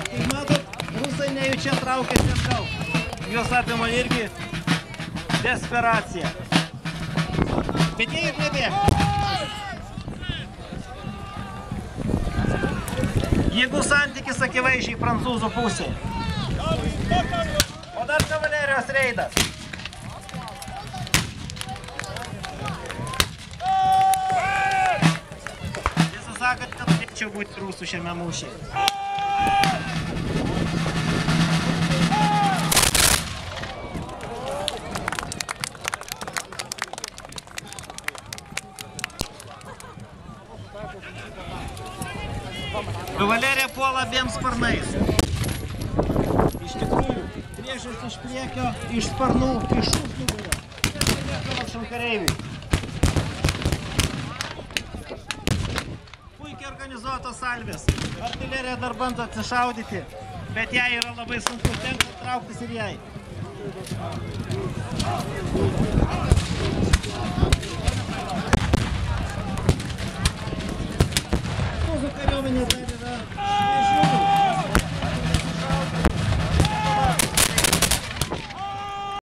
Kaip matot, rusai nejučia traukiasi atgal. Juos apima irgi desperacija. Bet jie ir nebėga. Jėgų santykis akivaizdžiai prancūzų pusėje. O dar kavalerijos reidas. Tiesą sakant, kad turėčiau būti rusų šiame mūšyje. Kavalerija puola abiem sparnais. Iš tikrųjų, priešas iš priekio, iš sparnų, iš užnugario. Priešam kareiviui. Puikiai organizuotos salvės. Artilerija dar bando atsišaudyti, bet jai yra labai sunku, tenka trauktis ir jai.